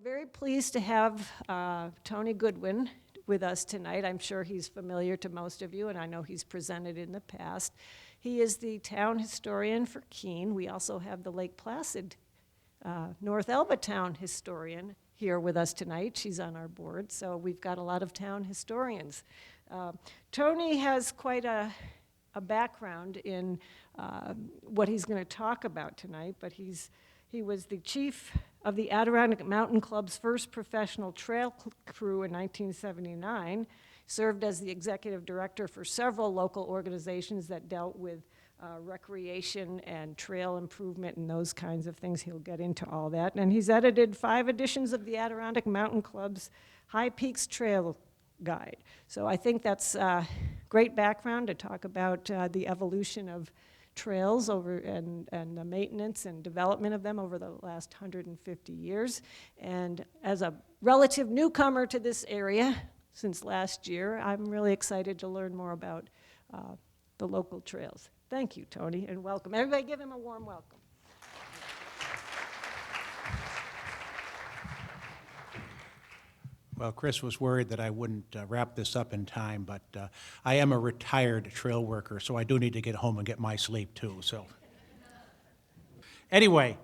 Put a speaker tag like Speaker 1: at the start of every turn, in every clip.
Speaker 1: very pleased to have Tony Goodwin with us tonight. I'm sure he's familiar to most of you, and I know he's presented in the past. He is the town historian for Keene. We also have the Lake Placid North Elba town historian here with us tonight. She's on our board, so we've got a lot of town historians. Tony has quite a background in what he's going to talk about tonight, but he was the chief of the Adirondack Mountain Club's first professional trail crew in 1979, served as the executive director for several local organizations that dealt with recreation and trail improvement and those kinds of things. He'll get into all that. And he's edited 5 editions of the Adirondack Mountain Club's High Peaks Trail Guide. So I think that's great background to talk about the evolution of trails over and the maintenance and development of them over the last 150 years. And as a relative newcomer to this area since last year, I'm really excited to learn more about the local trails. Thank you, Tony, and welcome. Everybody give him a warm welcome.
Speaker 2: Well, Chris was worried that I wouldn't wrap this up in time, but I am a retired trail worker, so I do need to get home and get my sleep too. So, anyway,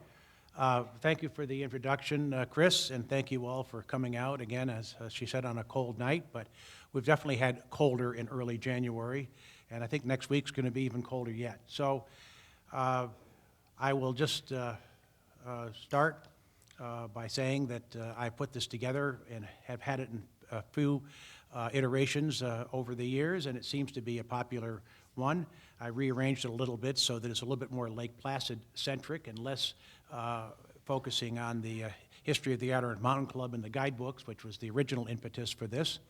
Speaker 2: thank you for the introduction, Chris, and thank you all for coming out again, as she said, on a cold night. But we've definitely had colder in early January, and I think next week's going to be even colder yet. So, I will just start by saying that I put this together and have had it in a few iterations over the years, and it seems to be a popular one. I rearranged it a little bit so that it's a little bit more Lake Placid-centric and less focusing on the history of the Adirondack Mountain Club in the guidebooks, which was the original impetus for this.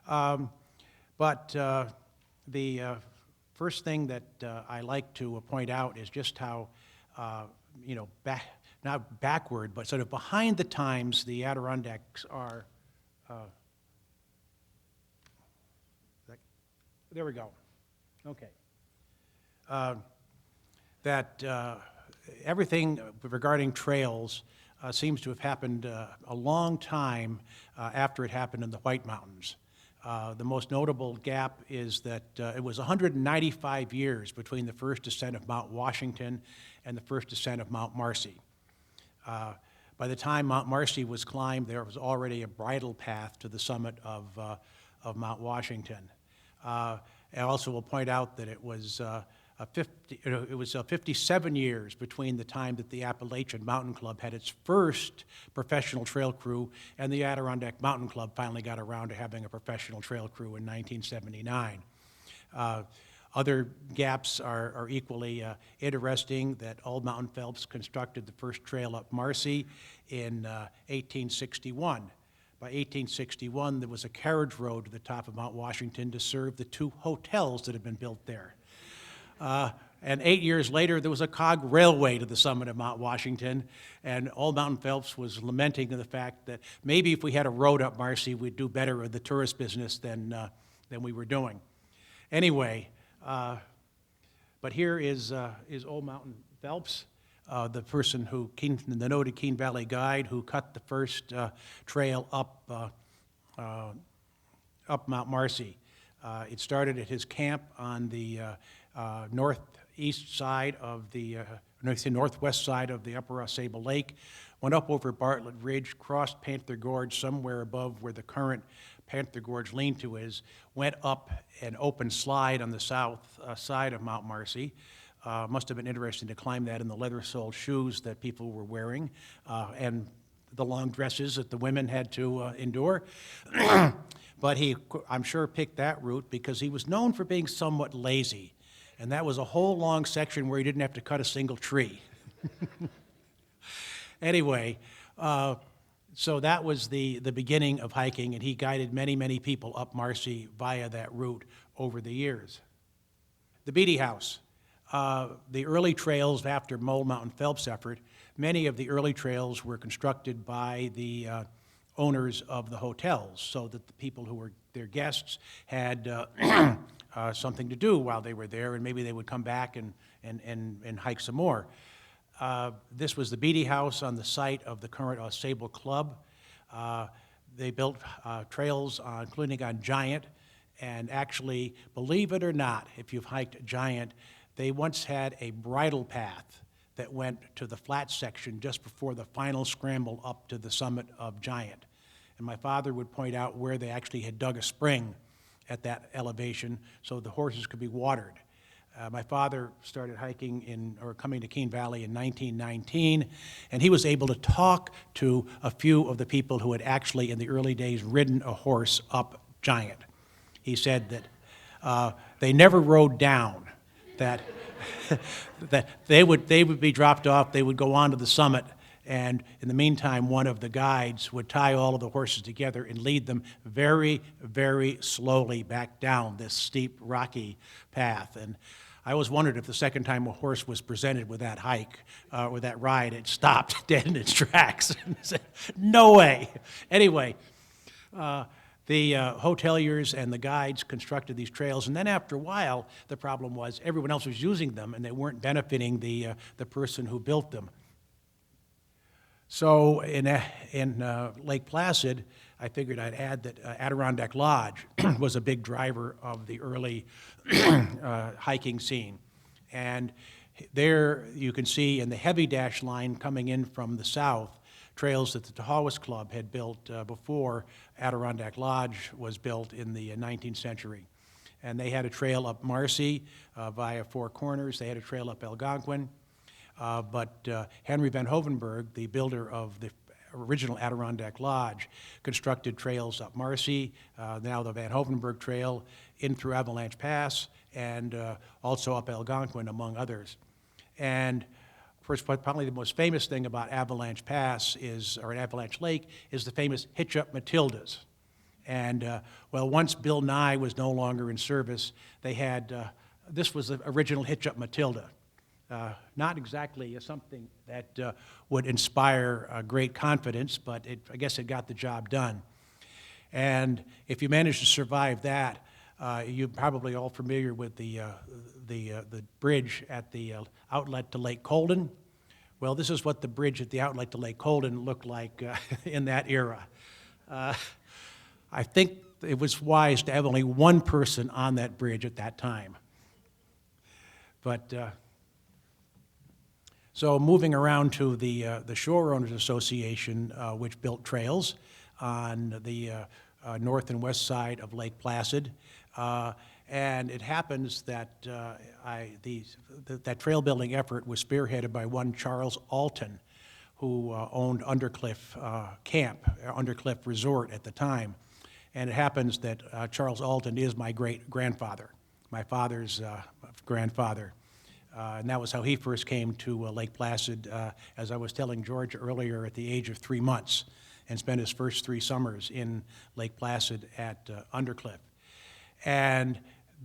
Speaker 2: But the first thing that I like to point out is just how, not backward, but sort of behind the times the Adirondacks are. There we go. Okay. That everything regarding trails seems to have happened a long time after it happened in the White Mountains. The most notable gap is that it was 195 years between the first descent of Mount Washington and the first descent of Mount Marcy. By the time Mount Marcy was climbed, there was already a bridle path to the summit of Mount Washington. I also will point out that it was 57 years between the time that the Appalachian Mountain Club had its first professional trail crew and the Adirondack Mountain Club finally got around to having a professional trail crew in 1979. Other gaps are equally interesting, that Old Mountain Phelps constructed the first trail up Marcy in 1861. By 1861, there was a carriage road to the top of Mount Washington to serve the 2 hotels that had been built there. And 8 years later, there was a cog railway to the summit of Mount Washington, and Old Mountain Phelps was lamenting the fact that maybe if we had a road up Marcy, we'd do better with the tourist business than we were doing. Anyway, but here is Old Mountain Phelps, the person who, the noted Keene Valley guide, who cut the first trail up Mount Marcy. It started at his camp on the northwest side of the upper Sable Lake, went up over Bartlett Ridge, crossed Panther Gorge somewhere above where the current Panther Gorge lean-to is, went up an open slide on the south side of Mount Marcy. Must have been interesting to climb that in the leather-soled shoes that people were wearing and the long dresses that the women had to endure. But he, I'm sure, picked that route because he was known for being somewhat lazy. And that was a whole long section where he didn't have to cut a single tree. Anyway, so that was the beginning of hiking, and he guided many, many people up Marcy via that route over the years. The Beatty House. The early trails after Old Mountain Phelps' effort, many of the early trails were constructed by the owners of the hotels so that the people who were their guests had something to do while they were there, and maybe they would come back and hike some more. This was the Beatty House on the site of the current Sable Club. They built trails, including on Giant, and actually, believe it or not, if you've hiked Giant, they once had a bridle path that went to the flat section just before the final scramble up to the summit of Giant. And my father would point out where they actually had dug a spring at that elevation so the horses could be watered. My father started hiking coming to Keene Valley in 1919, and he was able to talk to a few of the people who had actually, in the early days, ridden a horse up Giant. He said that they never rode down, that, that they would be dropped off, they would go on to the summit, and in the meantime, one of the guides would tie all of the horses together and lead them very, very slowly back down this steep, rocky path. And I always wondered if the second time a horse was presented with that hike, or that ride, it stopped dead in its tracks and said, no way. Anyway, the hoteliers and the guides constructed these trails, and then after a while, the problem was everyone else was using them, and they weren't benefiting the person who built them. So in Lake Placid, I figured I'd add that Adirondack Lodge was a big driver of the early hiking scene. And there you can see in the heavy dash line coming in from the south, trails that the Tahawas Club had built before Adirondack Lodge was built in the 19th century. And they had a trail up Marcy via Four Corners. They had a trail up Algonquin. But Henry Van Hovenberg, the builder of the original Adirondack Lodge, constructed trails up Marcy, now the Van Hovenberg Trail, in through Avalanche Pass, and also up Algonquin, among others. And of course, probably the most famous thing about Avalanche Pass or Avalanche Lake is the famous Hitch-Up Matildas. And well, once Bill Nye was no longer in service, they had, this was the original Hitch-Up Matilda. Not exactly something that would inspire great confidence, but I guess it got the job done. And if you manage to survive that, you're probably all familiar with the bridge at the outlet to Lake Colden. Well, this is what the bridge at the outlet to Lake Colden looked like in that era. I think it was wise to have only one person on that bridge at that time. But so moving around to the Shore Owners Association, which built trails on the north and west side of Lake Placid. And it happens that that trail building effort was spearheaded by one Charles Alton, who owned Undercliff Camp, Undercliff Resort at the time. And it happens that Charles Alton is my great-grandfather, my father's grandfather. And that was how he first came to Lake Placid, as I was telling George earlier, at the age of 3 months, and spent his first 3 summers in Lake Placid at Undercliff. And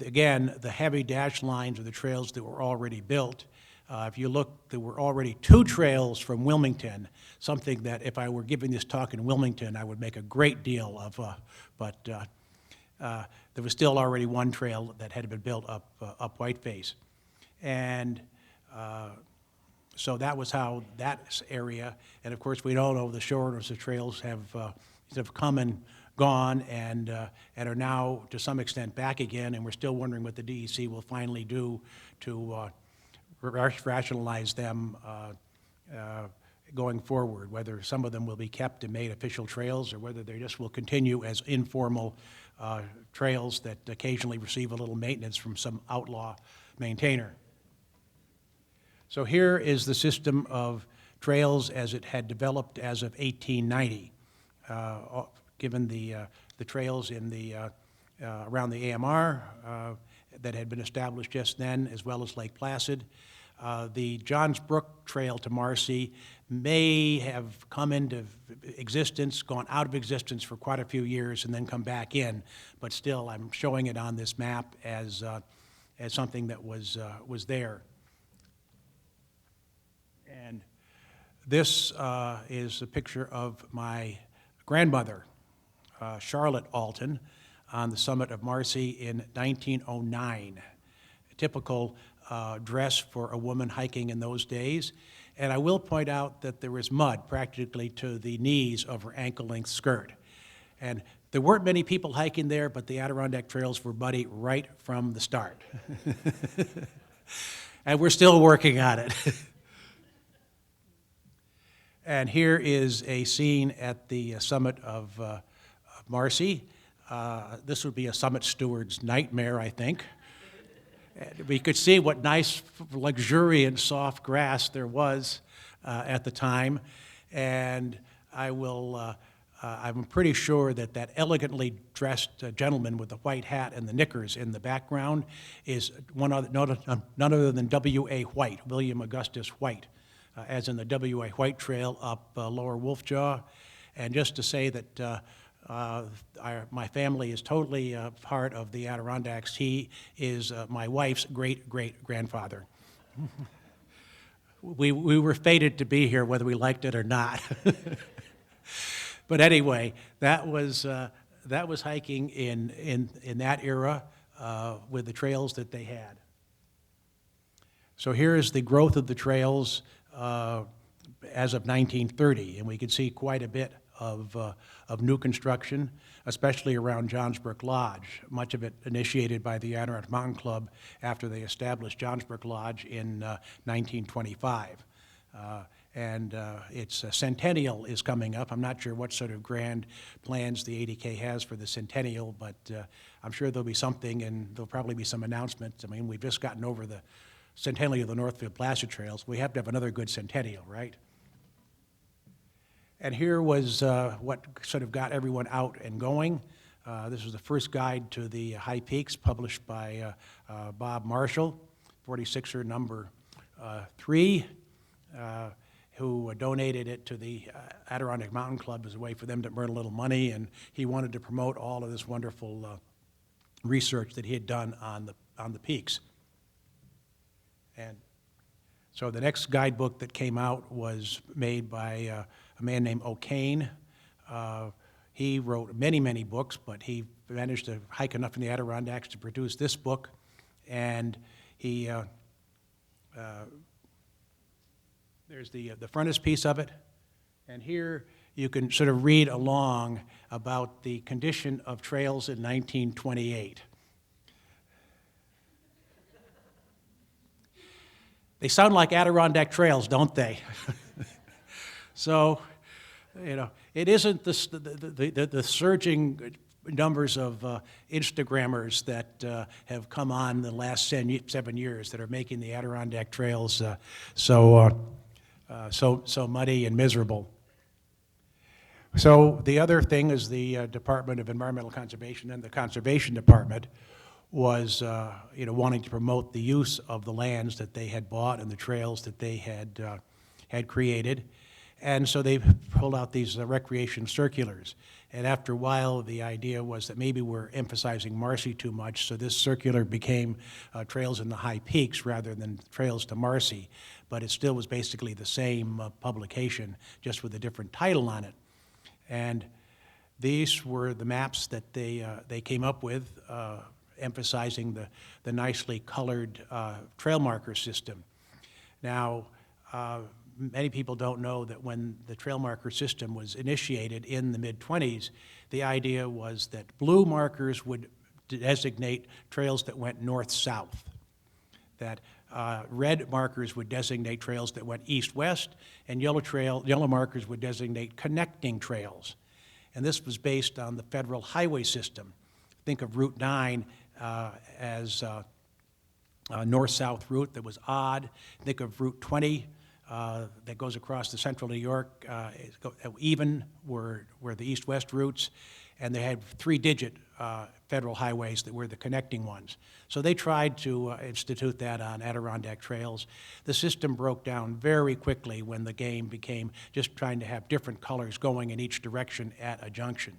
Speaker 2: again, the heavy dash lines are the trails that were already built. If you look, there were already 2 trails from Wilmington, something that if I were giving this talk in Wilmington, I would make a great deal of, but there was still already 1 trail that had been built up Whiteface. And so that was how that area, and of course we all know the Shore Owners Trails have come and gone and are now to some extent back again, and we're still wondering what the DEC will finally do to rationalize them going forward, whether some of them will be kept and made official trails or whether they just will continue as informal trails that occasionally receive a little maintenance from some outlaw maintainer. So here is the system of trails as it had developed as of 1890, given the trails in around the AMR that had been established just then, as well as Lake Placid. The Johns Brook Trail to Marcy may have come into existence, gone out of existence for quite a few years, and then come back in. But still, I'm showing it on this map as something that was there. And this is a picture of my grandmother, Charlotte Alton, on the summit of Marcy in 1909. A typical dress for a woman hiking in those days. And I will point out that there was mud practically to the knees of her ankle-length skirt. And there weren't many people hiking there, but the Adirondack trails were muddy right from the start. And we're still working on it. And here is a scene at the summit of Marcy. This would be a summit steward's nightmare, I think. And we could see what nice, luxuriant, soft grass there was at the time. And I'm pretty sure that that elegantly dressed gentleman with the white hat and the knickers in the background is none other than W.A. White, William Augustus White, as in the W.A. White Trail up Lower Wolfjaw. And just to say that my family is totally part of the Adirondacks. He is my wife's great-great-grandfather. We were fated to be here whether we liked it or not. But anyway, that was hiking in that era with the trails that they had. So here is the growth of the trails as of 1930, and we can see quite a bit of new construction, especially around Johnsbrook Lodge, much of it initiated by the Adirondack Mountain Club after they established Johnsbrook Lodge in 1925. And its centennial is coming up. I'm not sure what sort of grand plans the ADK has for the centennial, but I'm sure there'll be something, and there'll probably be some announcements. I mean, we've just gotten over the centennial of the Northfield Placid Trails. We have to have another good centennial, right? And here was what sort of got everyone out and going. This was the first guide to the high peaks published by Bob Marshall, 46er number 3. Who donated it to the Adirondack Mountain Club as a way for them to earn a little money, and he wanted to promote all of this wonderful research that he had done on the peaks. And so the next guidebook that came out was made by a man named O'Kane. He wrote many, many books, but he managed to hike enough in the Adirondacks to produce this book, and he there's the frontispiece of it, and here you can sort of read along about the condition of trails in 1928. They sound like Adirondack trails, don't they? So, you know, it isn't the surging numbers of Instagrammers that have come on the last 7 years that are making the Adirondack trails so muddy and miserable. So the other thing is the Department of Environmental Conservation and the Conservation Department was wanting to promote the use of the lands that they had bought and the trails that they had created. And so they pulled out these recreation circulars. And after a while, the idea was that maybe we're emphasizing Marcy too much, so this circular became Trails in the High Peaks rather than Trails to Marcy. But it still was basically the same publication, just with a different title on it. And these were the maps that they came up with, emphasizing the nicely colored trail marker system. Now, many people don't know that when the trail marker system was initiated in the mid-20s, the idea was that blue markers would designate trails that went north-south, that red markers would designate trails that went east-west, and yellow markers would designate connecting trails. And this was based on the federal highway system. Think of Route 9 as a north-south route that was odd. Think of Route 20 that goes across the central New York, even were the east-west routes, and they had 3-digit federal highways that were the connecting ones. So they tried to institute that on Adirondack trails. The system broke down very quickly when the game became just trying to have different colors going in each direction at a junction.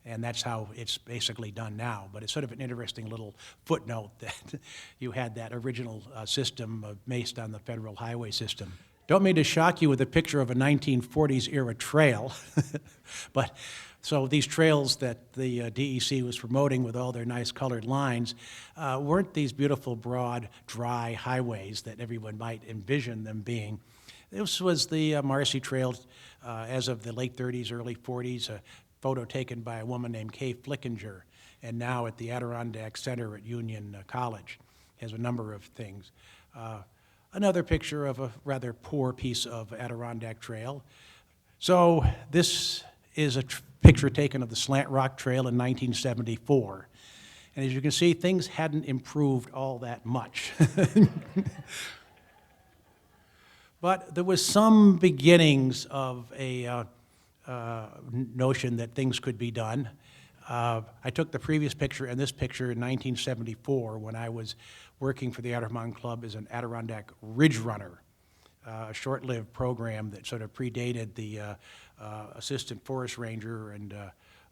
Speaker 2: And that's how it's basically done now. But it's sort of an interesting little footnote that you had that original system based on the federal highway system. Don't mean to shock you with a picture of a 1940s era trail, but so these trails that the DEC was promoting with all their nice colored lines weren't these beautiful, broad, dry highways that everyone might envision them being. This was the Marcy Trail as of the late 30s, early 40s, a photo taken by a woman named Kay Flickinger, and now at the Adirondack Center at Union College. Has a number of things. Another picture of a rather poor piece of Adirondack Trail. So this is a picture taken of the Slant Rock Trail in 1974. And as you can see, things hadn't improved all that much. But there was some beginnings of a notion that things could be done. I took the previous picture and this picture in 1974 when I was working for the Outer Mountain Club as an Adirondack Ridge Runner, a short-lived program that sort of predated the Assistant Forest Ranger and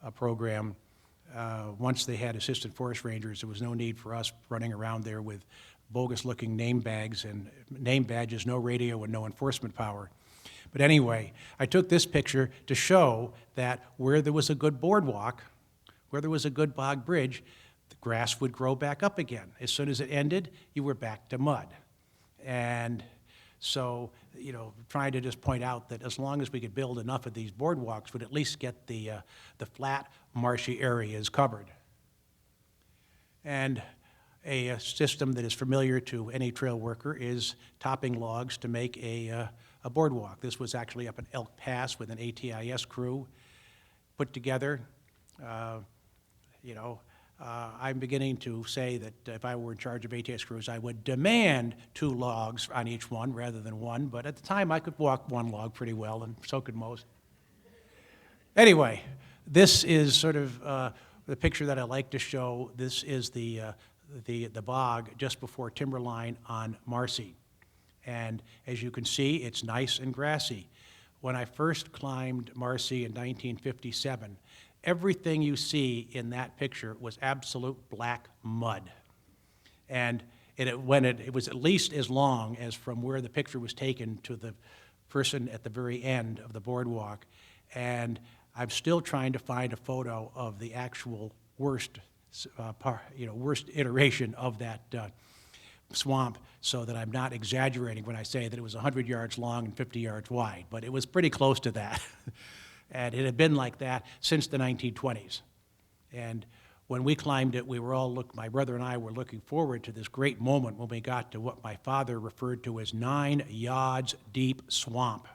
Speaker 2: a program. Once they had Assistant Forest Rangers, there was no need for us running around there with bogus-looking name badges, no radio, and no enforcement power. But anyway, I took this picture to show that where there was a good boardwalk, where there was a good bog bridge, the grass would grow back up again. As soon as it ended, you were back to mud. And so, you know, trying to just point out that as long as we could build enough of these boardwalks, we'd at least get the flat, marshy areas covered. And a system that is familiar to any trail worker is topping logs to make a boardwalk. This was actually up in Elk Pass with an ATIS crew put together. I'm beginning to say that if I were in charge of ATIS crews, I would demand 2 logs on each one rather than 1, but at the time I could walk 1 log pretty well, and so could most. Anyway, this is sort of the picture that I like to show. This is the bog just before Timberline on Marcy. And as you can see, it's nice and grassy. When I first climbed Marcy in 1957, everything you see in that picture was absolute black mud. And it was at least as long as from where the picture was taken to the person at the very end of the boardwalk. And I'm still trying to find a photo of the actual worst iteration of that swamp, so that I'm not exaggerating when I say that it was 100 yards long and 50 yards wide, but it was pretty close to that. And it had been like that since the 1920s. And when we climbed it, my brother and I were looking forward to this great moment when we got to what my father referred to as 9 yards deep swamp.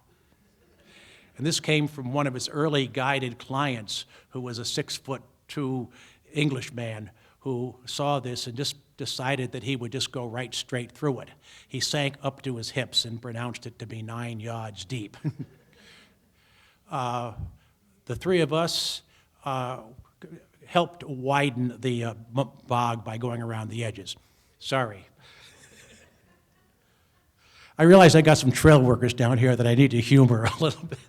Speaker 2: And this came from one of his early guided clients, who was a 6'2" Englishman who saw this and just decided that he would just go right straight through it. He sank up to his hips and pronounced it to be 9 yards deep. The 3 of us helped widen the bog by going around the edges. Sorry. I realize I got some trail workers down here that I need to humor a little bit.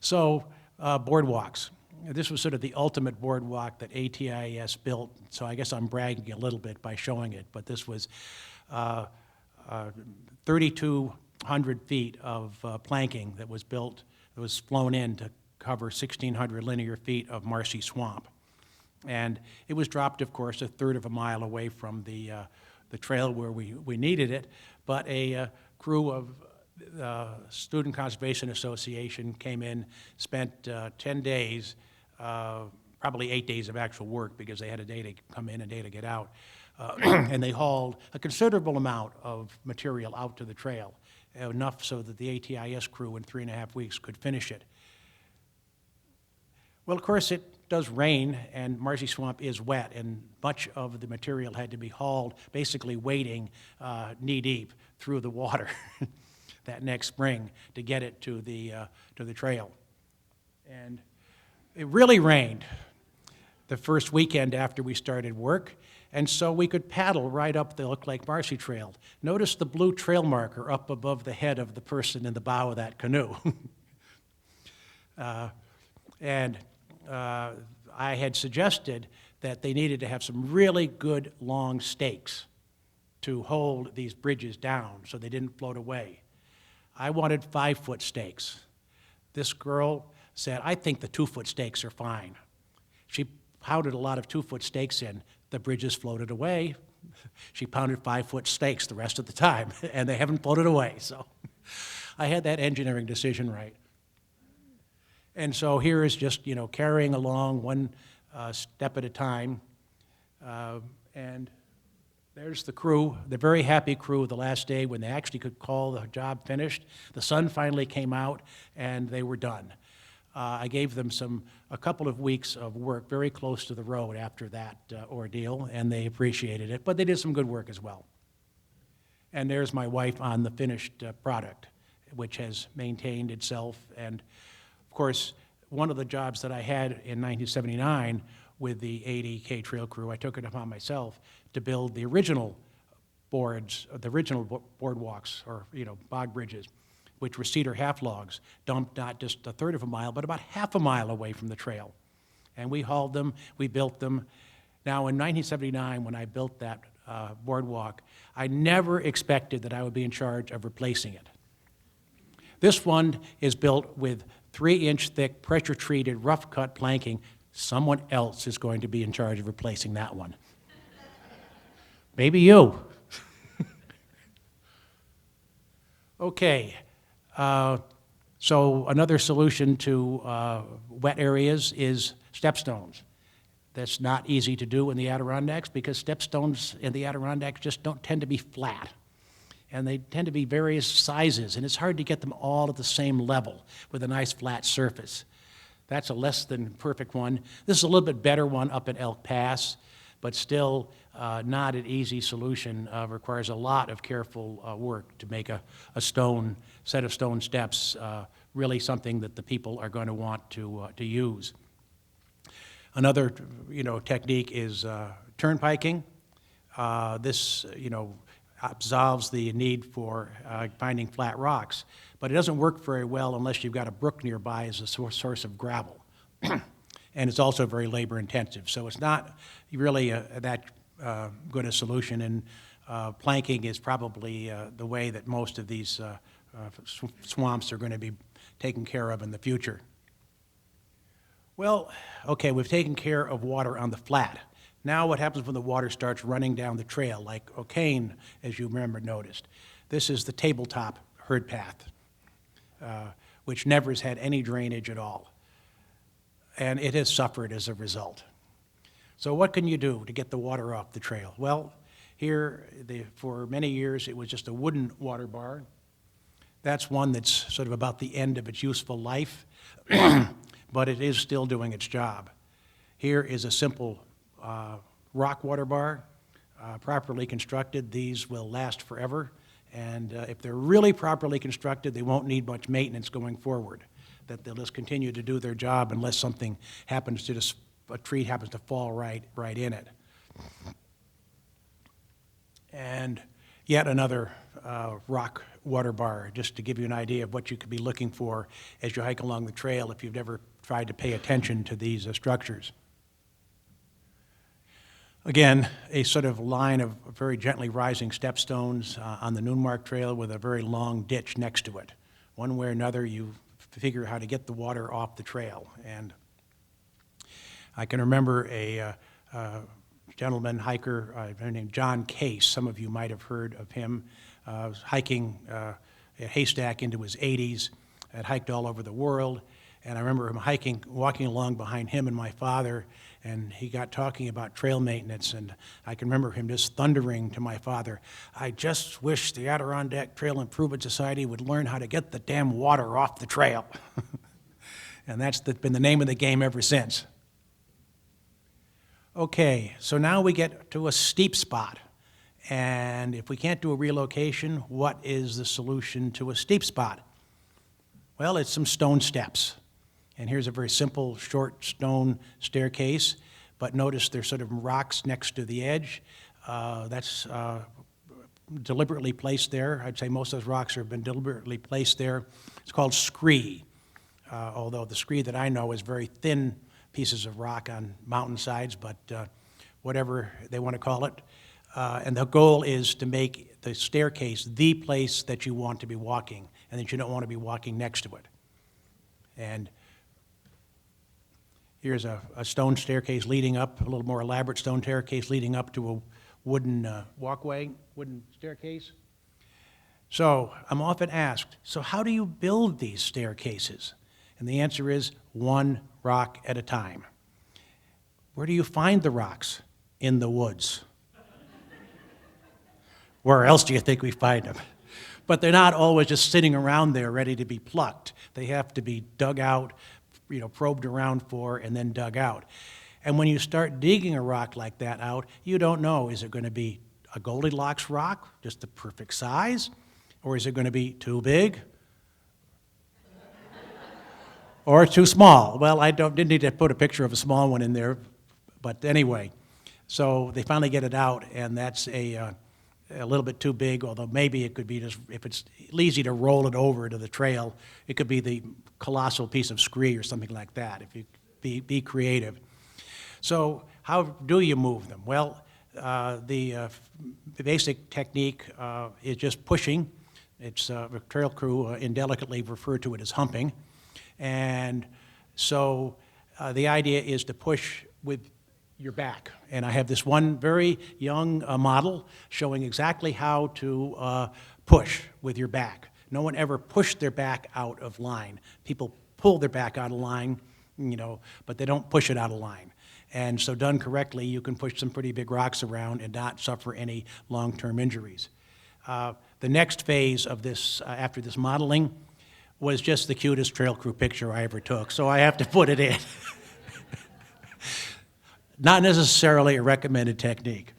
Speaker 2: So, boardwalks. This was sort of the ultimate boardwalk that ATIS built, so I guess I'm bragging a little bit by showing it, but this was 3,200 feet of planking that was built, that was flown in to cover 1,600 linear feet of marshy swamp. And it was dropped, of course, 1/3 of a mile away from the trail where we needed it, but a crew of Student Conservation Association came in, spent 10 days, probably 8 days of actual work because they had a day to come in and a day to get out, and they hauled a considerable amount of material out to the trail, enough so that the ATIS crew in 3.5 weeks could finish it. Well, of course, it does rain, and Marcy Swamp is wet, and much of the material had to be hauled, basically wading knee-deep through the water that next spring to get it to the trail. And it really rained the first weekend after we started work, and so we could paddle right up the Elk Lake Marcy Trail. Notice the blue trail marker up above the head of the person in the bow of that canoe. I had suggested that they needed to have some really good long stakes to hold these bridges down so they didn't float away. I wanted 5-foot stakes. This girl said, I think the 2-foot stakes are fine. She pounded a lot of 2-foot stakes in. The bridges floated away. She pounded 5-foot stakes the rest of the time, and they haven't floated away. So I had that engineering decision right. And so here is just, carrying along one step at a time. And there's the crew, the very happy crew the last day when they actually could call the job finished. The sun finally came out and they were done. I gave them a couple of weeks of work very close to the road after that ordeal, and they appreciated it, but they did some good work as well. And there's my wife on the finished product, which has maintained itself. And of course, one of the jobs that I had in 1979 with the 80K trail crew, I took it upon myself to build the original boards, the original boardwalks, or bog bridges, which were cedar half logs, dumped not just a third of a mile, but about half a mile away from the trail. And we hauled them, we built them. Now, in 1979, when I built that boardwalk, I never expected that I would be in charge of replacing it. This one is built with 3-inch thick, pressure-treated, rough-cut planking. Someone else is going to be in charge of replacing that one. Maybe you. Okay. So another solution to wet areas is stepstones. That's not easy to do in the Adirondacks because stepstones in the Adirondacks just don't tend to be flat. And they tend to be various sizes, and it's hard to get them all at the same level with a nice flat surface. That's a less than perfect one. This is a little bit better one up at Elk Pass, but still not an easy solution. Requires a lot of careful work to make a set of stone steps really something that the people are going to want to use. Another technique is turnpiking. This absolves the need for finding flat rocks, but it doesn't work very well unless you've got a brook nearby as a source of gravel. And it's also very labor intensive, so it's not really that good a solution, and planking is probably the way that most of these swamps are going to be taken care of in the future. Well, okay, we've taken care of water on the flat. Now what happens when the water starts running down the trail, like O'Kane, as you remember, noticed? This is the tabletop herd path, which never has had any drainage at all. And it has suffered as a result. So what can you do to get the water off the trail? Well, here, for many years, it was just a wooden water bar. That's one that's sort of about the end of its useful life, but it is still doing its job. Here is a simple rock water bar, properly constructed. These will last forever, and if they're really properly constructed, they won't need much maintenance going forward. That they'll just continue to do their job unless something happens to a tree happens to fall right in it. And yet another rock water bar, just to give you an idea of what you could be looking for as you hike along the trail if you've never tried to pay attention to these structures. Again, a sort of line of very gently rising stepstones on the Noonmark Trail with a very long ditch next to it. One way or another, you figure how to get the water off the trail. And I can remember a gentleman hiker named John Case. Some of you might have heard of him. Was hiking a haystack into his 80s, had hiked all over the world. And I remember him walking along behind him and my father, and he got talking about trail maintenance, and I can remember him just thundering to my father, "I just wish the Adirondack Trail Improvement Society would learn how to get the damn water off the trail." And that's been the name of the game ever since. Okay, so now we get to a steep spot. And if we can't do a relocation, what is the solution to a steep spot? Well, it's some stone steps. And here's a very simple, short stone staircase, but notice there's sort of rocks next to the edge. That's deliberately placed there. I'd say most of those rocks have been deliberately placed there. It's called scree, although the scree that I know is very thin pieces of rock on mountainsides, but whatever they want to call it. And the goal is to make the staircase the place that you want to be walking, and that you don't want to be walking next to it. And here's a stone staircase leading up, a little more elaborate stone staircase leading up to a wooden walkway, wooden staircase. So I'm often asked, so how do you build these staircases? And the answer is one rock at a time. Where do you find the rocks? In the woods. Where else do you think we find them? But they're not always just sitting around there ready to be plucked. They have to be dug out, probed around for, and then dug out. And when you start digging a rock like that out, you don't know, is it going to be a Goldilocks rock, just the perfect size? Or is it going to be too big? Or too small? Well, didn't need to put a picture of a small one in there, but anyway. So they finally get it out, and that's a little bit too big, although maybe it could be just, if it's easy to roll it over to the trail, it could be the colossal piece of scree or something like that, if you be creative. So how do you move them? Well, the basic technique is just pushing. It's the trail crew indelicately refer to it as humping. And so the idea is to push with your back. And I have this one very young model showing exactly how to push with your back. No one ever pushed their back out of line. People pull their back out of line, but they don't push it out of line. And so done correctly, you can push some pretty big rocks around and not suffer any long-term injuries. The next phase of this, after this modeling, was just the cutest trail crew picture I ever took, so I have to put it in. Not necessarily a recommended technique.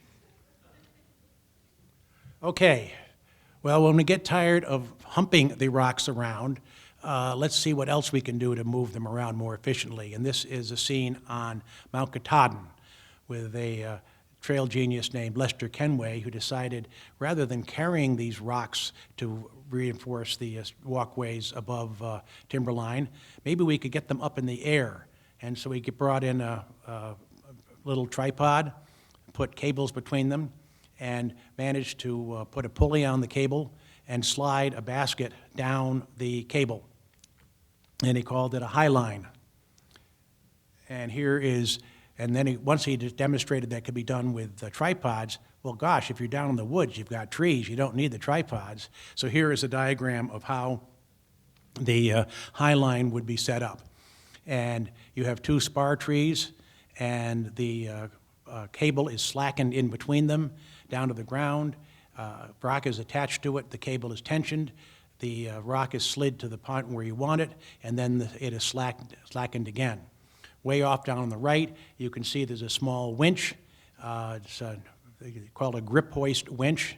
Speaker 2: Okay, well, when we get tired of humping the rocks around, let's see what else we can do to move them around more efficiently. And this is a scene on Mount Katahdin with a trail genius named Lester Kenway, who decided rather than carrying these rocks to reinforce the walkways above timberline, maybe we could get them up in the air. And so he brought in a little tripod, put cables between them, and managed to put a pulley on the cable and slide a basket down the cable. And he called it a Highline. And here is, and then once he demonstrated that could be done with tripods, well, gosh, if you're down in the woods, you've got trees, you don't need the tripods. So here is a diagram of how the Highline would be set up. And you have two spar trees, and the cable is slackened in between them down to the ground. Rock is attached to it, the cable is tensioned, the rock is slid to the point where you want it, and then it is slackened again. Way off down on the right, you can see there's a small winch. It's called a grip hoist winch,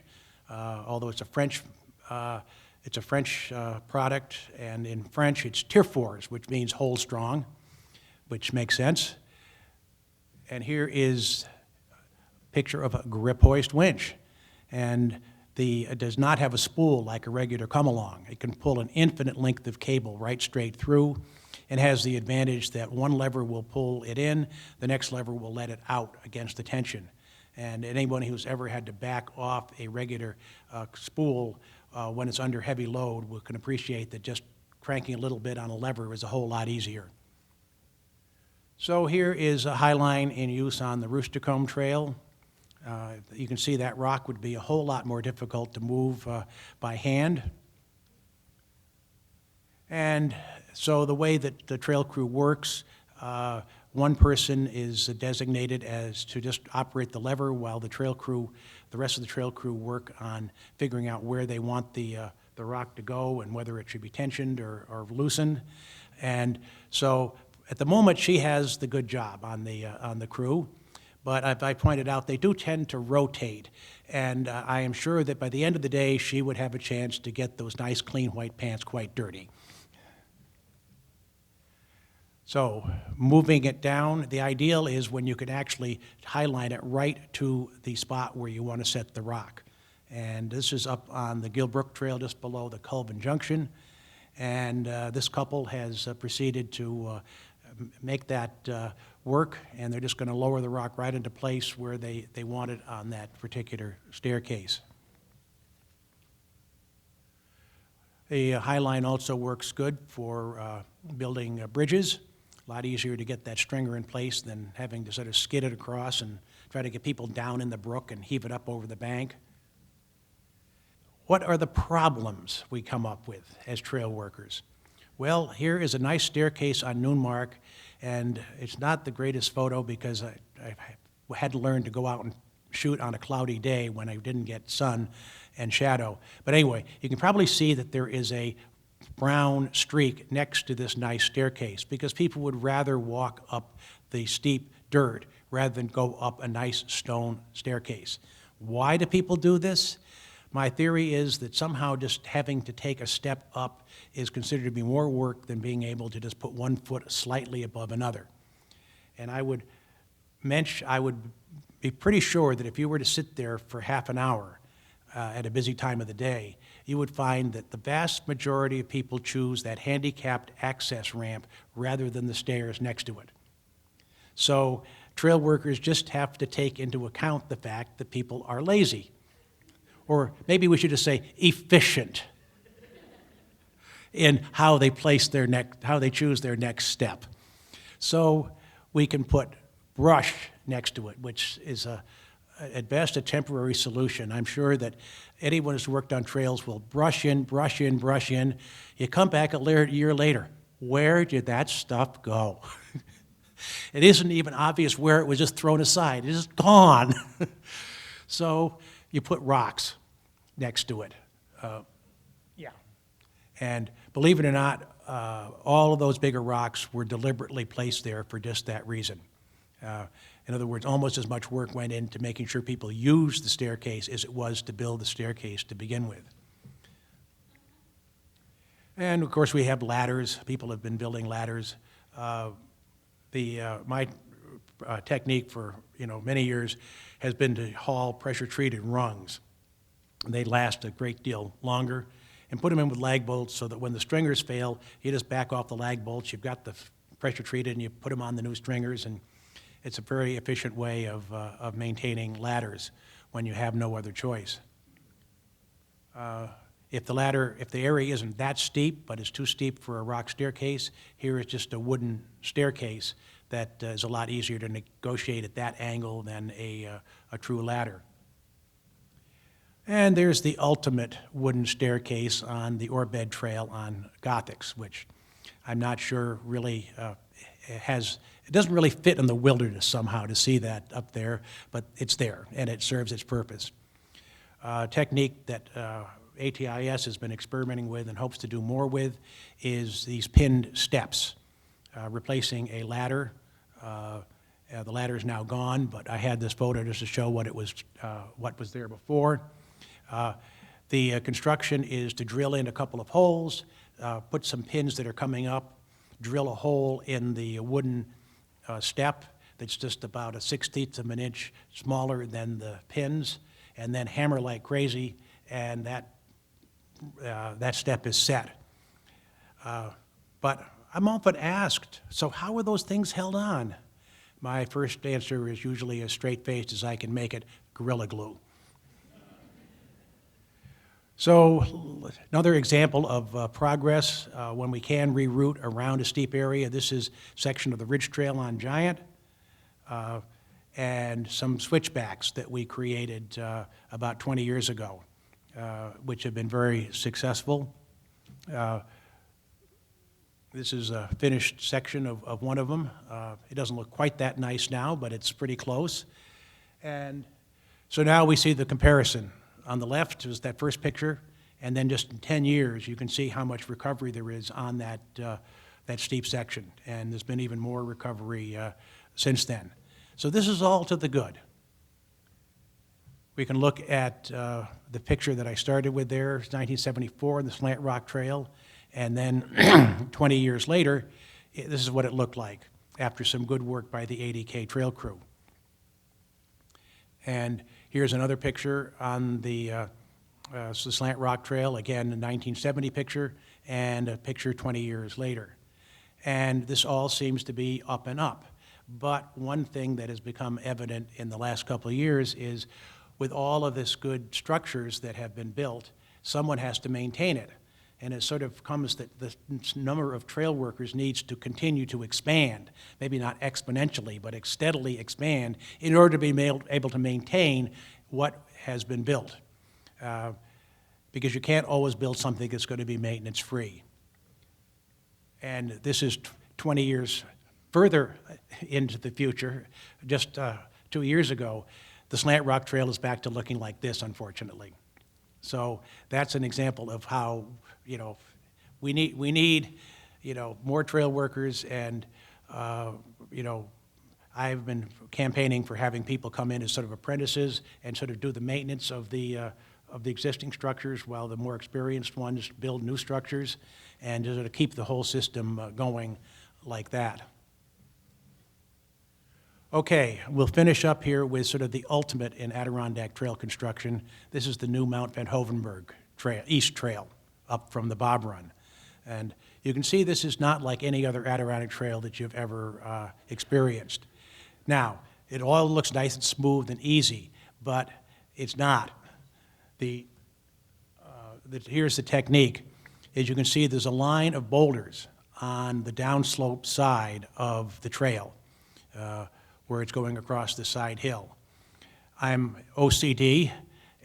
Speaker 2: although it's a French product, and in French it's tirefors, which means hold strong, which makes sense. And here is a picture of a grip hoist winch. And it does not have a spool like a regular come-along. It can pull an infinite length of cable right straight through, and has the advantage that one lever will pull it in, the next lever will let it out against the tension. And anyone who's ever had to back off a regular spool when it's under heavy load can appreciate that just cranking a little bit on a lever is a whole lot easier. So here is a Highline in use on the Roostercombe Trail. You can see that rock would be a whole lot more difficult to move by hand. And so the way that the trail crew works, one person is designated as to just operate the lever while the rest of the trail crew work on figuring out where they want the rock to go and whether it should be tensioned or loosened. And so at the moment, she has the good job on the crew, but as I pointed out, they do tend to rotate, and I am sure that by the end of the day, she would have a chance to get those nice, clean white pants quite dirty. So moving it down, the ideal is when you can actually highline it right to the spot where you want to set the rock. And this is up on the Gilbrook Trail just below the Culvin Junction, and this couple has proceeded to make that work, and they're just going to lower the rock right into place where they want it on that particular staircase. The Highline also works good for building bridges. A lot easier to get that stringer in place than having to sort of skid it across and try to get people down in the brook and heave it up over the bank. what are the problems we come up with as trail workers? Well, here is a nice staircase on Noonmark, and it's not the greatest photo because I had to learn to go out and shoot on a cloudy day when I didn't get sun and shadow. But anyway, you can probably see that there is a brown streak next to this nice staircase because people would rather walk up the steep dirt rather than go up a nice stone staircase. Why do people do this? My theory is that somehow just having to take a step up is considered to be more work than being able to just put one foot slightly above another. And I would be pretty sure that if you were to sit there for half an hour at a busy time of the day, you would find that the vast majority of people choose that handicapped access ramp rather than the stairs next to it. So trail workers just have to take into account the fact that people are lazy. Or maybe we should just say efficient in how they choose their next step. So we can put brush next to it, which is at best a temporary solution. I'm sure that anyone who's worked on trails will brush in, brush in, brush in. You come back a year later, where did that stuff go? It isn't even obvious where it was just thrown aside. It's just gone. So you put rocks next to it. And believe it or not, all of those bigger rocks were deliberately placed there for just that reason. In other words, almost as much work went into making sure people used the staircase as it was to build the staircase to begin with. And of course, we have ladders. People have been building ladders. My technique for many years has been to haul pressure-treated rungs. They last a great deal longer, and put them in with lag bolts so that when the stringers fail, you just back off the lag bolts. You've got the pressure-treated, and you put them on the new stringers, and it's a very efficient way of maintaining ladders when you have no other choice. If the area isn't that steep, but it's too steep for a rock staircase, here is just a wooden staircase that is a lot easier to negotiate at that angle than a true ladder. And there's the ultimate wooden staircase on the Orbed Trail on Gothics, which I'm not sure really it doesn't really fit in the wilderness somehow to see that up there, but it's there, and it serves its purpose. Technique that ATIS has been experimenting with and hopes to do more with is these pinned steps, replacing a ladder. The ladder is now gone, but I had this photo just to show what was there before. The construction is to drill in a couple of holes, put some pins that are coming up, drill a hole in the wooden step that's just about a 1/16 of an inch smaller than the pins, and then hammer like crazy, and that step is set. But I'm often asked, so how are those things held on? My first answer is usually as straight-faced as I can make it: Gorilla Glue. So another example of progress when we can reroute around a steep area. This is a section of the Ridge Trail on Giant and some switchbacks that we created about 20 years ago, which have been very successful. This is a finished section of one of them. It doesn't look quite that nice now, but it's pretty close. And so now we see the comparison. On the left is that first picture, and then just in 10 years, you can see how much recovery there is on that steep section. And there's been even more recovery since then. So this is all to the good. We can look at the picture that I started with there, 1974, the Slant Rock Trail, and then 20 years later, this is what it looked like after some good work by the ADK trail crew. And here's another picture on the Slant Rock Trail, again, a 1970 picture, and a picture 20 years later. And this all seems to be up and up. But one thing that has become evident in the last couple of years is with all of this good structures that have been built, someone has to maintain it. And it sort of comes that the number of trail workers needs to continue to expand, maybe not exponentially, but steadily expand in order to be able to maintain what has been built. because you can't always build something that's going to be maintenance-free. And this is 20 years further into the future. Just 2 years ago, the Slant Rock Trail is back to looking like this, unfortunately. So that's an example of how, you know, we need, you know, more trail workers, and, you know, I've been campaigning for having people come in as sort of apprentices and sort of do the maintenance of the existing structures while the more experienced ones build new structures, and to sort of keep the whole system going like that. Okay, we'll finish up here with sort of the ultimate in Adirondack Trail construction. This is the new Mount Van Hoevenberg Trail, East Trail, up from the Bob Run. And you can see this is not like any other Adirondack Trail that you've ever experienced. Now, it all looks nice and smooth and easy, but it's not. Here's the technique. As you can see, there's a line of boulders on the downslope side of the trail where it's going across the side hill. I'm OCD,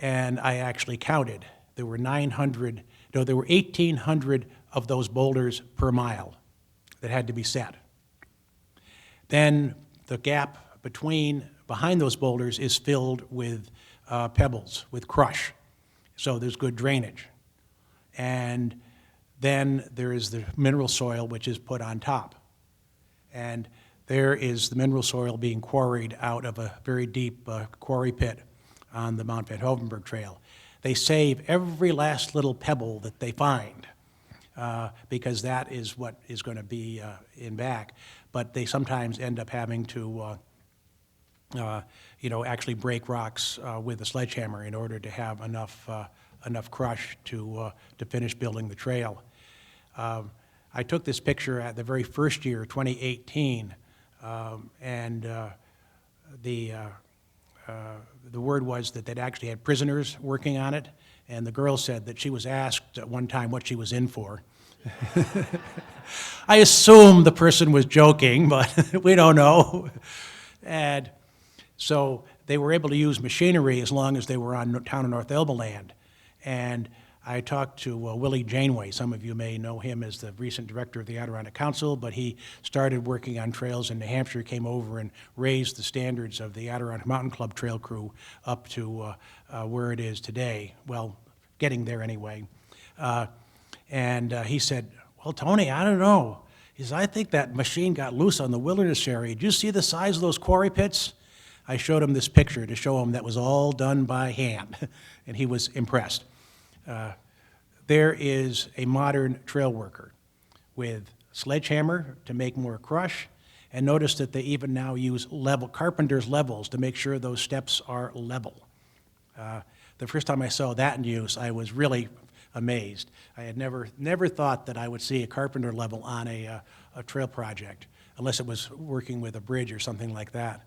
Speaker 2: and I actually counted. There were 1,800 of those boulders per mile that had to be set. Then the gap behind those boulders is filled with pebbles, with crush, so there's good drainage. And then there is the mineral soil, which is put on top. And there is the mineral soil being quarried out of a very deep quarry pit on the Mount Van Hoevenberg Trail. They save every last little pebble that they find because that is what is going to be in back. But they sometimes end up having to you know, actually break rocks with a sledgehammer in order to have enough crush to finish building the trail. I took this picture at the very first year, 2018, and the word was that they'd actually had prisoners working on it, and the girl said that she was asked at one time what she was in for. I assume the person was joking, but we don't know. And so they were able to use machinery as long as they were on town of North Elba land. And I talked to Willie Janeway. Some of you may know him as the recent director of the Adirondack Council, but he started working on trails in New Hampshire, came over and raised the standards of the Adirondack Mountain Club trail crew up to where it is today. Well, getting there anyway. And he said, well, Tony, I don't know. He said, I think that machine got loose on the wilderness area. Did you see the size of those quarry pits? I showed him this picture to show him that was all done by hand, and he was impressed. There is a modern trail worker with sledgehammer to make more crush, and notice that they even now use carpenter's levels to make sure those steps are level. The first time I saw that in use, I was really amazed. I had never thought that I would see a carpenter level on a trail project, unless it was working with a bridge or something like that.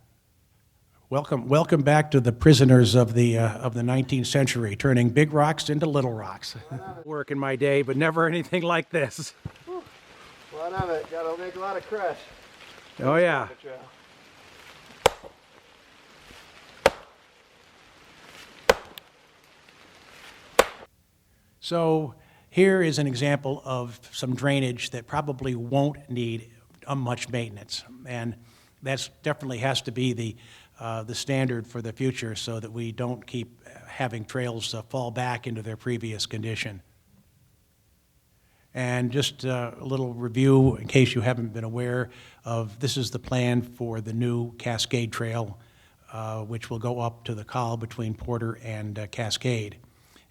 Speaker 2: Welcome back to the prisoners of the 19th century, turning big rocks into little rocks. Work in my day, but never anything like this.
Speaker 3: A lot of it. Got to make a lot of crush.
Speaker 2: Oh yeah. So here is an example of some drainage that probably won't need much maintenance, and that definitely has to be the standard for the future so that we don't keep having trails fall back into their previous condition. And just a little review in case you haven't been aware of, this is the plan for the new Cascade Trail, which will go up to the col between Porter and Cascade.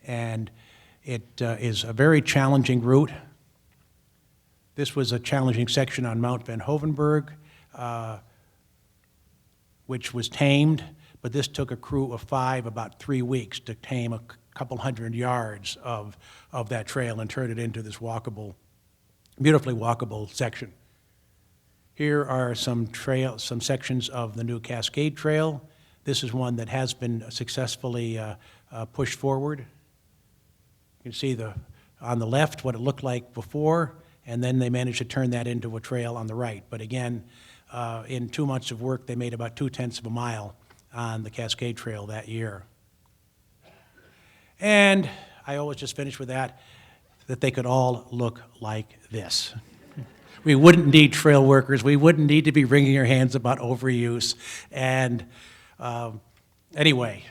Speaker 2: And it is a very challenging route. This was a challenging section on Mount Van Hoevenberg, which was tamed, but this took a crew of 5 about 3 weeks to tame a couple hundred yards of that trail and turn it into this walkable, beautifully walkable section. Here are some sections of the new Cascade Trail. This is one that has been successfully pushed forward. You can see on the left what it looked like before, and then they managed to turn that into a trail on the right. But again, in 2 months of work, they made about 2/10 of a mile on the Cascade Trail that year. And I always just finish with that they could all look like this. We wouldn't need trail workers. We wouldn't need to be wringing our hands about overuse. And anyway,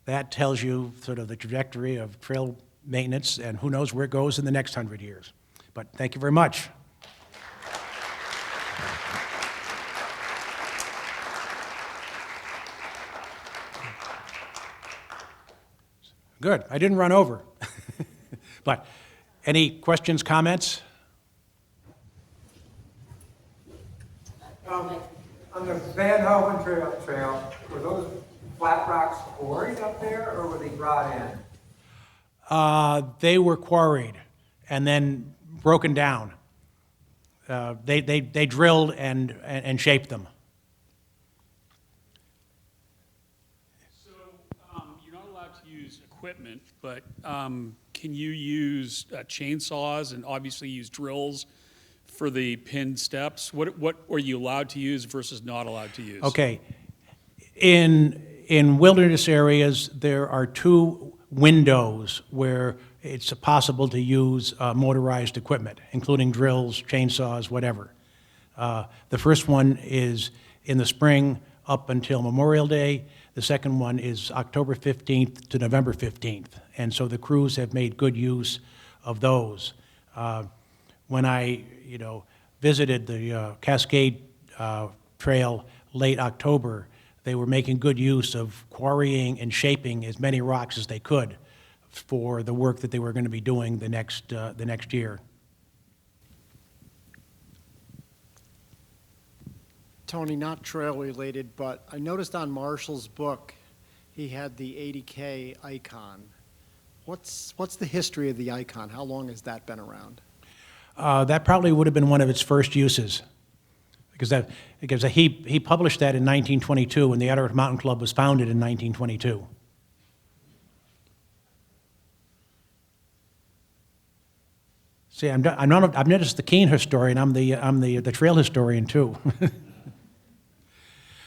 Speaker 2: that tells you sort of the trajectory of trail maintenance, and who knows where it goes in the next 100 years. But thank you very much. Good. I didn't run over. But any questions, comments?
Speaker 4: On the Van Hoven Trail, were those flat rocks quarried up there, or were they brought in?
Speaker 2: They were quarried and then broken down. They drilled and shaped them.
Speaker 5: So you're not allowed to use equipment, but can you use chainsaws and obviously use drills for the pinned steps? What are you allowed to use versus not allowed to use?
Speaker 2: Okay. In wilderness areas, there are two windows where it's possible to use motorized equipment, including drills, chainsaws, whatever. The first one is in the spring up until Memorial Day. The second one is October 15th to November 15th. And so the crews have made good use of those. When I, visited the Cascade Trail late October, they were making good use of quarrying and shaping as many rocks as they could for the work that they were going to be doing the next year.
Speaker 6: Tony, not trail related, but I noticed on Marshall's book, he had the 80K icon. What's the history of the icon? How long has that been around?
Speaker 2: That probably would have been one of its first uses, because he published that in 1922, and the Adirondack Mountain Club was founded in 1922. See, I'm not just the keen historian. I'm the trail historian too.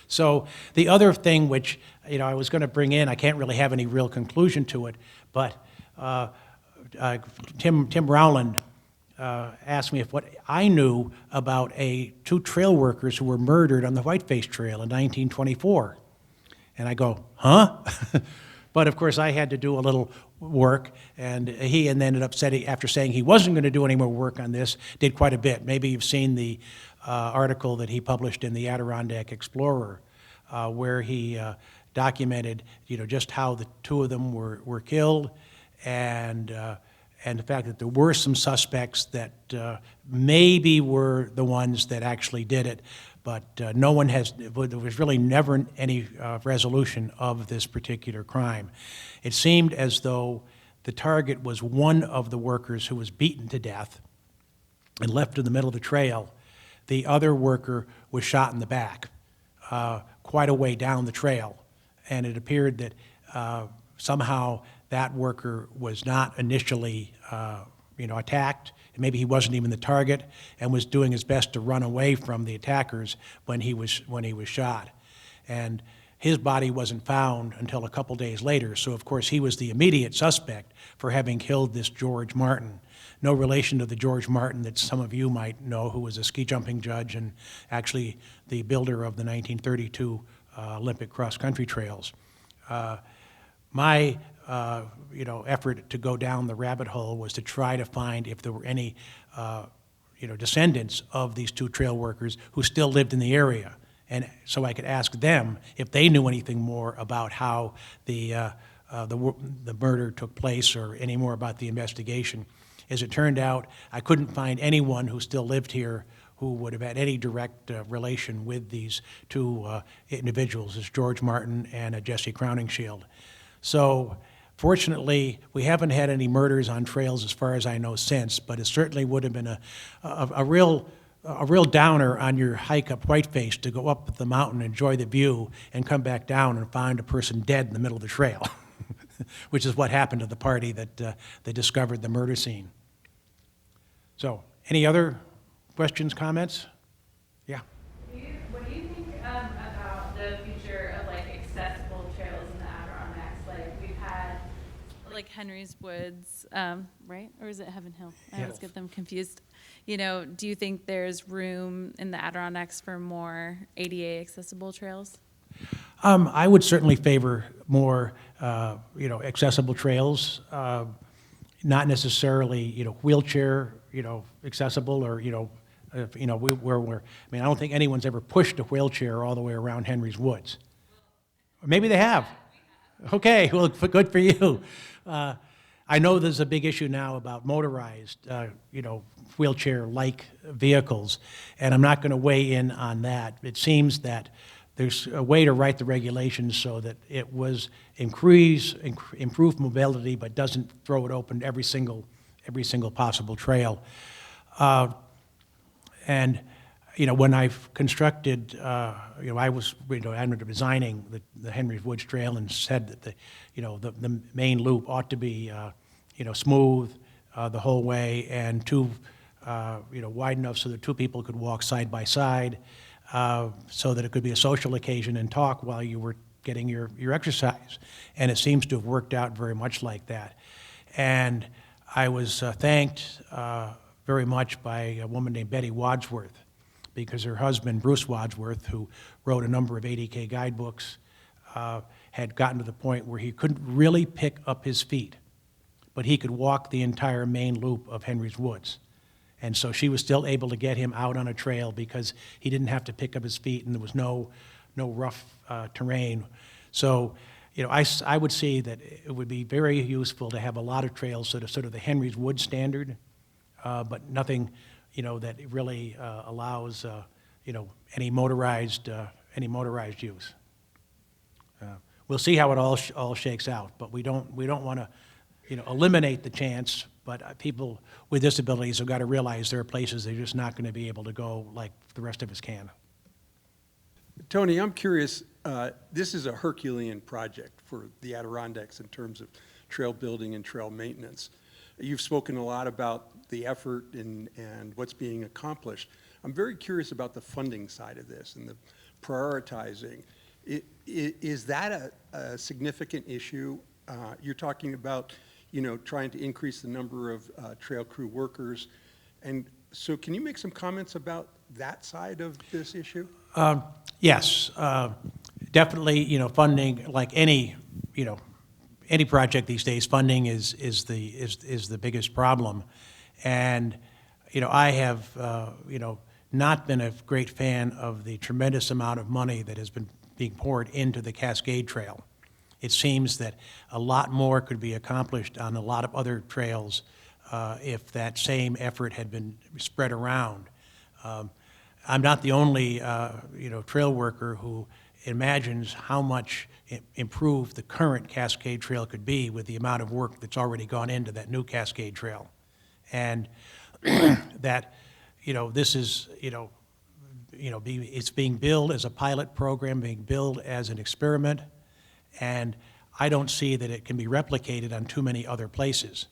Speaker 2: So the other thing which I was going to bring in, I can't really have any real conclusion to it, but Tim Rowland asked me what I knew about two trail workers who were murdered on the Whiteface Trail in 1924. And I go, huh? But of course I had to do a little work, and he ended up saying, after saying he wasn't going to do any more work on this, did quite a bit. Maybe you've seen the article that he published in the Adirondack Explorer, where he documented, just how the two of them were killed, and the fact that there were some suspects that maybe were the ones that actually did it, but there was really never any resolution of this particular crime. It seemed as though the target was one of the workers who was beaten to death and left in the middle of the trail. The other worker was shot in the back, quite a way down the trail, and it appeared that somehow that worker was not initially, attacked. Maybe he wasn't even the target, and was doing his best to run away from the attackers when he was shot. And his body wasn't found until a couple days later. So of course he was the immediate suspect for having killed this George Martin. No relation to the George Martin that some of you might know, who was a ski jumping judge and actually the builder of the 1932 Olympic cross-country trails. My effort to go down the rabbit hole was to try to find if there were any descendants of these two trail workers who still lived in the area, and so I could ask them if they knew anything more about how the murder took place, or any more about the investigation. As it turned out, I couldn't find anyone who still lived here who would have had any direct relation with these two individuals, as George Martin and Jesse Crowningshield. So fortunately, we haven't had any murders on trails as far as I know since, but it certainly would have been a real downer on your hike up Whiteface to go up the mountain, enjoy the view, and come back down and find a person dead in the middle of the trail, which is what happened to the party that they discovered the murder scene. So, any other questions, comments? Yeah.
Speaker 7: What do you think about the future of accessible trails in the Adirondacks? We've had
Speaker 8: Henry's Woods, right? Or is it Heaven Hill? I
Speaker 2: Yeah.
Speaker 8: always get them confused. You know, do you think there's room in the Adirondacks for more ADA accessible trails?
Speaker 2: I would certainly favor more, accessible trails, not necessarily, wheelchair, accessible or, I don't think anyone's ever pushed a wheelchair all the way around Henry's Woods. Or maybe they have. Okay, well, good for you. I know there's a big issue now about motorized, wheelchair-like vehicles, and I'm not going to weigh in on that. It seems that there's a way to write the regulations so that it was improve mobility, but doesn't throw it open to every single possible trail. And when I've constructed, I was, I'm designing the Henry Woods Trail and said that the main loop ought to be, smooth the whole way and wide enough so that two people could walk side by side, so that it could be a social occasion and talk while you were getting your exercise. And it seems to have worked out very much like that. And I was thanked very much by a woman named Betty Wadsworth, because her husband, Bruce Wadsworth, who wrote a number of 80K guidebooks, had gotten to the point where he couldn't really pick up his feet, but he could walk the entire main loop of Henry's Woods. And so she was still able to get him out on a trail because he didn't have to pick up his feet and there was no rough terrain. So, I would see that it would be very useful to have a lot of trails sort of the Henry's Woods standard, but nothing, that really allows, any motorized use. We'll see how it all shakes out, but we don't want to, eliminate the chance. But people with disabilities have got to realize there are places they're just not going to be able to go like the rest of us can.
Speaker 9: Tony, I'm curious, this is a Herculean project for the Adirondacks in terms of trail building and trail maintenance. You've spoken a lot about the effort and what's being accomplished. I'm very curious about the funding side of this and the prioritizing. Is that a significant issue? You're talking about, trying to increase the number of trail crew workers. And so can you make some comments about that side of this issue?
Speaker 2: Yes, definitely, funding, like any project these days, funding is the biggest problem. And, I have, not been a great fan of the tremendous amount of money that has been being poured into the Cascade Trail. It seems that a lot more could be accomplished on a lot of other trails if that same effort had been spread around. I'm not the only, trail worker who imagines how much improved the current Cascade Trail could be with the amount of work that's already gone into that new Cascade Trail. And that, this is, it's being billed as a pilot program, being billed as an experiment, and I don't see that it can be replicated on too many other places.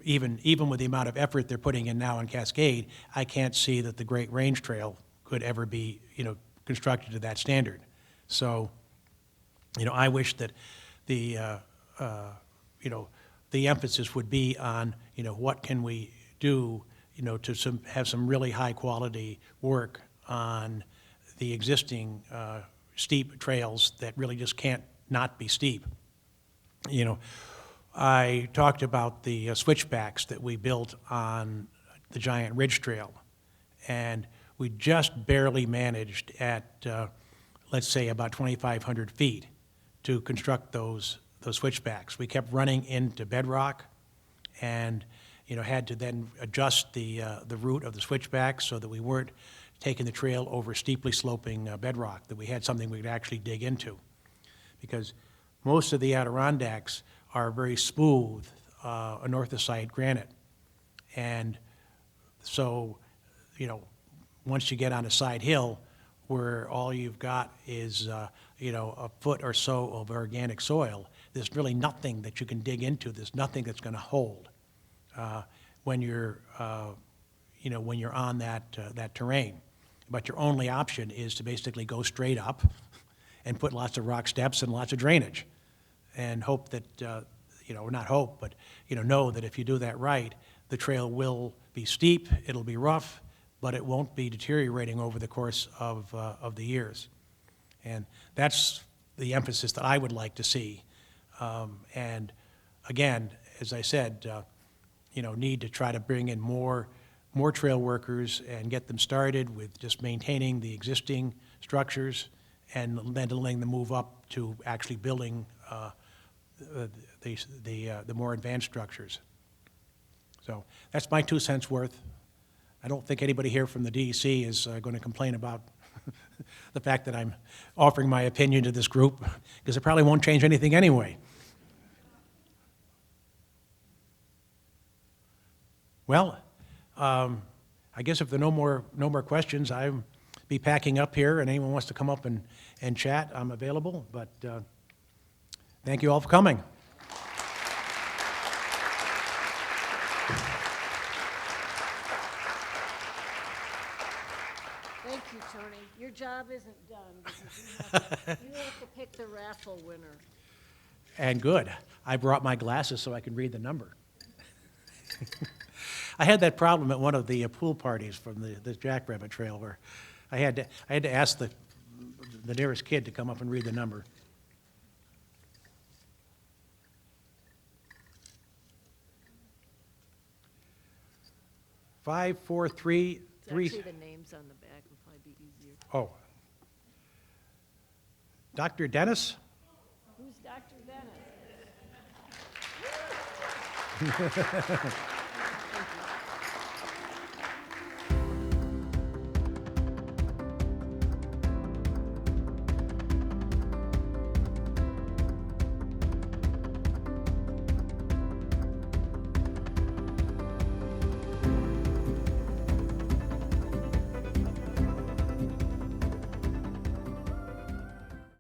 Speaker 2: Even with the amount of effort they're putting in now on Cascade, I can't see that the Great Range Trail could ever be, constructed to that standard. So, I wish that the emphasis would be on, what can we do, to have some really high quality work on the existing steep trails that really just can't not be steep. I talked about the switchbacks that we built on the Giant Ridge Trail, and we just barely managed at, let's say, about 2,500 feet to construct those switchbacks. We kept running into bedrock and, had to then adjust the route of the switchback so that we weren't taking the trail over steeply sloping bedrock, that we had something we could actually dig into. Because most of the Adirondacks are very smooth anorthosite granite. And so, once you get on a side hill where all you've got is, a foot or so of organic soil, there's really nothing that you can dig into. There's nothing that's going to hold when you're on that terrain. But your only option is to basically go straight up and put lots of rock steps and lots of drainage. and hope that, or not hope, but, know that if you do that right, the trail will be steep, it'll be rough, but it won't be deteriorating over the course of the years. And that's the emphasis that I would like to see. And again, as I said, need to try to bring in more trail workers and get them started with just maintaining the existing structures and then letting them move up to actually building the more advanced structures. So that's my 2 cents worth. I don't think anybody here from the DEC is going to complain about the fact that I'm offering my opinion to this group, because it probably won't change anything anyway. Well, I guess if there are no more questions, I'll be packing up here, and anyone wants to come up and chat, I'm available. But thank you all for coming.
Speaker 1: Thank you, Tony. Your job isn't done, because you have to pick the raffle winner.
Speaker 2: And good. I brought my glasses so I can read the number. I had that problem at one of the pool parties from the Jackrabbit Trail, where I had to ask the nearest kid to come up and read the number. Five, 4, 3, 3.
Speaker 1: Actually, the names on the back would probably be easier.
Speaker 2: Oh. Dr. Dennis?
Speaker 1: Who's Dr. Dennis?